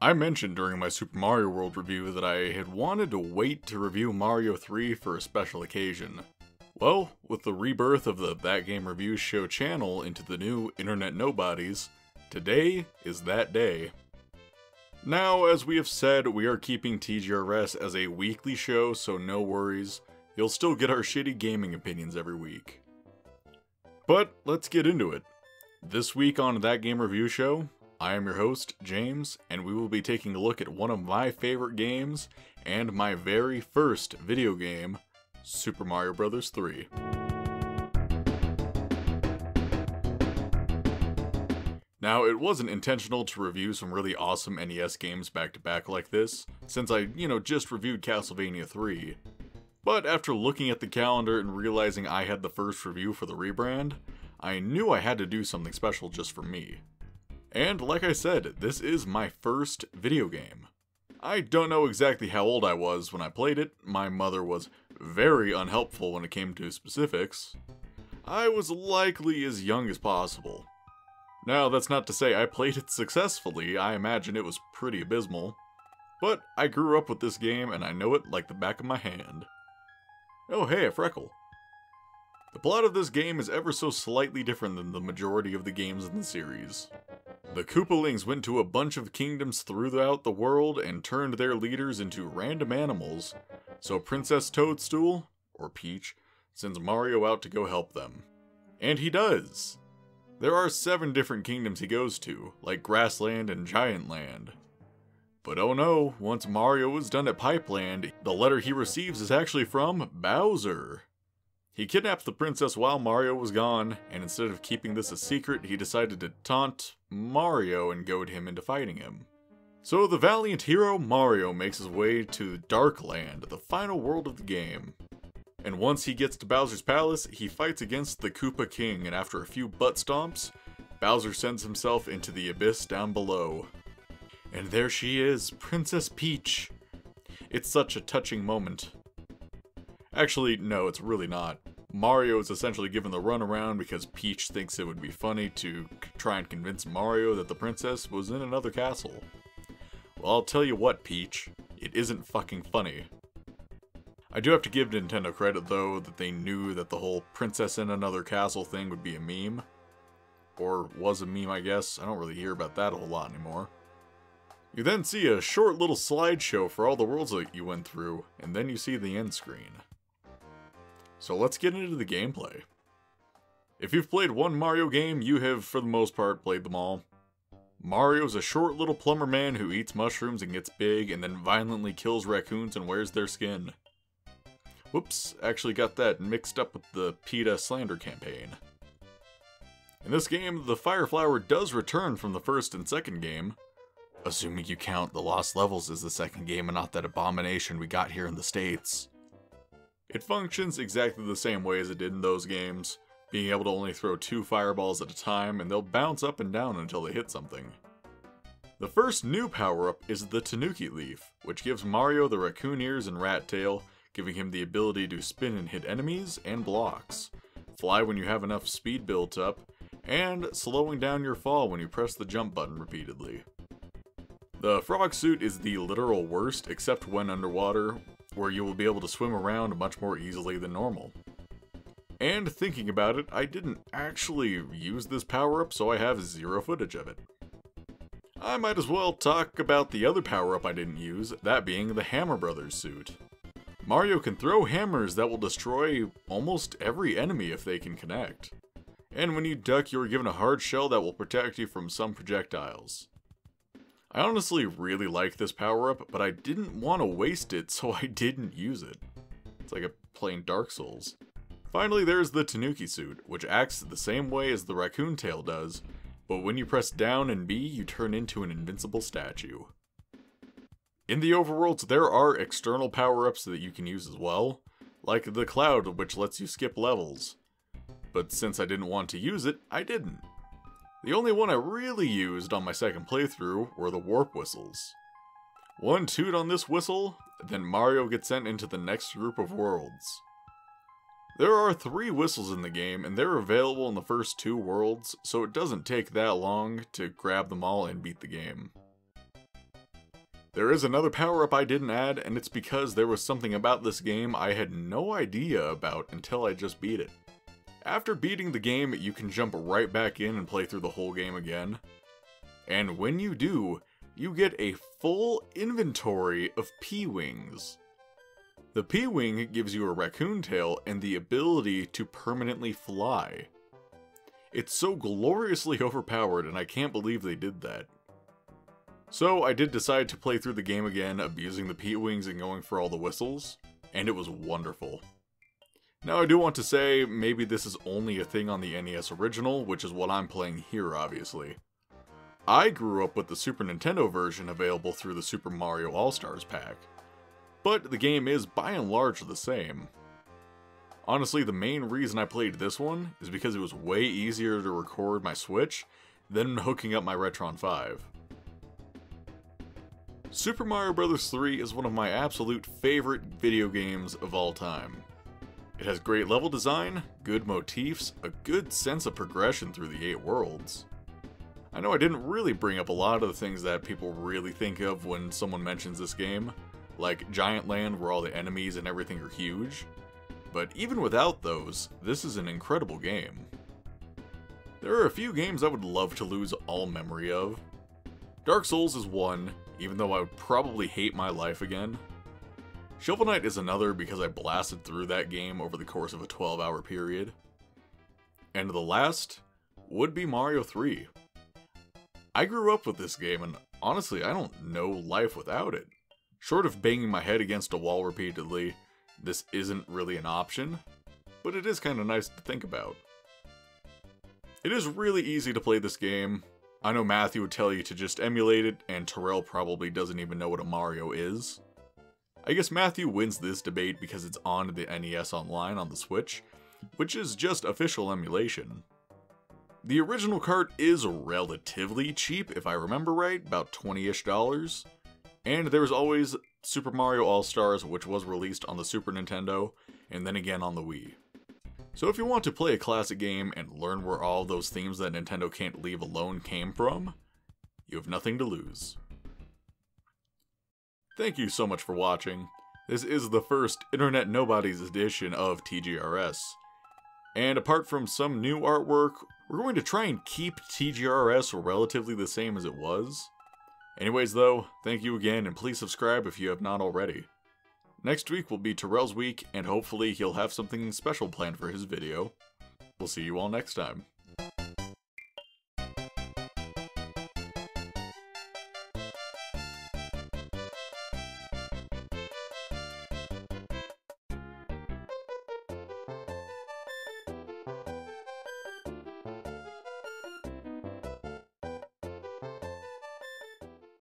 I mentioned during my Super Mario World review that I had wanted to wait to review Mario 3 for a special occasion. Well, with the rebirth of the ThatGameReviewShow channel into the new Internet Nobodies, today is that day. Now, as we have said, we are keeping TGRS as a weekly show, so no worries, you'll still get our shitty gaming opinions every week. But let's get into it. This week on That Game Review Show, I am your host, James, and we will be taking a look at one of my favorite games and my very first video game, Super Mario Bros. 3. Now, it wasn't intentional to review some really awesome NES games back to back like this, since I, just reviewed Castlevania 3. But after looking at the calendar and realizing I had the first review for the rebrand, I knew I had to do something special just for me. And like I said, this is my first video game. I don't know exactly how old I was when I played it. My mother was very unhelpful when it came to specifics. I was likely as young as possible. Now, that's not to say I played it successfully. I imagine it was pretty abysmal. But I grew up with this game and I know it like the back of my hand. Oh hey, a freckle. The plot of this game is ever so slightly different than the majority of the games in the series. The Koopalings went to a bunch of kingdoms throughout the world and turned their leaders into random animals, so Princess Toadstool, or Peach, sends Mario out to go help them. And he does! There are 7 different kingdoms he goes to, like Grassland and Giant Land. But oh no, once Mario is done at Pipeland, the letter he receives is actually from Bowser. He kidnaps the princess while Mario was gone, and instead of keeping this a secret, he decided to taunt Mario and goad him into fighting him. So the valiant hero Mario makes his way to Dark Land, the final world of the game. And once he gets to Bowser's palace, he fights against the Koopa King, and after a few butt stomps, Bowser sends himself into the abyss down below. And there she is, Princess Peach. It's such a touching moment. Actually, no, it's really not. Mario is essentially given the runaround because Peach thinks it would be funny to try and convince Mario that the princess was in another castle. Well, I'll tell you what, Peach, it isn't fucking funny. I do have to give Nintendo credit, though, that they knew that the whole princess in another castle thing would be a meme. Or was a meme, I guess. I don't really hear about that a whole lot anymore. You then see a short little slideshow for all the worlds that you went through, and then you see the end screen. So let's get into the gameplay. If you've played one Mario game, you have, for the most part, played them all. Mario's a short little plumber man who eats mushrooms and gets big, and then violently kills raccoons and wears their skin. Whoops, actually got that mixed up with the PETA slander campaign. In this game, the Fire Flower does return from the first and second game, assuming you count the Lost Levels as the second game and not that abomination we got here in the States. It functions exactly the same way as it did in those games, being able to only throw 2 fireballs at a time and they'll bounce up and down until they hit something. The first new power-up is the Tanuki Leaf, which gives Mario the raccoon ears and rat tail, giving him the ability to spin and hit enemies and blocks, fly when you have enough speed built up, and slowing down your fall when you press the jump button repeatedly. The frog suit is the literal worst, except when underwater, where you will be able to swim around much more easily than normal. And thinking about it, I didn't actually use this power-up, so I have 0 footage of it. I might as well talk about the other power-up I didn't use, that being the Hammer Brothers suit. Mario can throw hammers that will destroy almost every enemy if they can connect. And when you duck, you are given a hard shell that will protect you from some projectiles. I honestly really like this power-up, but I didn't want to waste it, so I didn't use it. It's like playing Dark Souls. Finally, there's the Tanuki suit, which acts the same way as the raccoon tail does, but when you press down and B, you turn into an invincible statue. In the overworlds, there are external power-ups that you can use as well, like the Cloud, which lets you skip levels. But since I didn't want to use it, I didn't. The only one I really used on my second playthrough were the warp whistles. One toot on this whistle, then Mario gets sent into the next group of worlds. There are 3 whistles in the game, and they're available in the first 2 worlds, so it doesn't take that long to grab them all and beat the game. There is another power-up I didn't add, and it's because there was something about this game I had no idea about until I just beat it. After beating the game, you can jump right back in and play through the whole game again. And when you do, you get a full inventory of P-Wings. The P-Wing gives you a raccoon tail and the ability to permanently fly. It's so gloriously overpowered, and I can't believe they did that. So I did decide to play through the game again, abusing the P-Wings and going for all the whistles, and it was wonderful. Now I do want to say, maybe this is only a thing on the NES original, which is what I'm playing here obviously. I grew up with the Super Nintendo version available through the Super Mario All-Stars pack, but the game is by and large the same. Honestly, the main reason I played this one is because it was way easier to record my Switch than hooking up my Retron 5. Super Mario Bros. 3 is one of my absolute favorite video games of all time. It has great level design, good motifs, a good sense of progression through the 8 worlds. I know I didn't really bring up a lot of the things that people really think of when someone mentions this game, like Giant Land where all the enemies and everything are huge, but even without those, this is an incredible game. There are a few games I would love to lose all memory of. Dark Souls is one, even though I would probably hate my life again. Shovel Knight is another because I blasted through that game over the course of a 12-hour period. And the last would be Mario 3. I grew up with this game, and honestly, I don't know life without it. Short of banging my head against a wall repeatedly, this isn't really an option, but it is kind of nice to think about. It is really easy to play this game. I know Matthew would tell you to just emulate it, and Terrell probably doesn't even know what a Mario is. I guess Matthew wins this debate because it's on the NES Online on the Switch, which is just official emulation. The original cart is relatively cheap, if I remember right, about $20-ish. And there's always Super Mario All-Stars, which was released on the Super Nintendo, and then again on the Wii. So if you want to play a classic game and learn where all those themes that Nintendo can't leave alone came from, you have nothing to lose. Thank you so much for watching. This is the first Internet Nobodies edition of TGRS. And apart from some new artwork, we're going to try and keep TGRS relatively the same as it was. Anyways though, thank you again, and please subscribe if you have not already. Next week will be Terrell's week, and hopefully he'll have something special planned for his video. We'll see you all next time.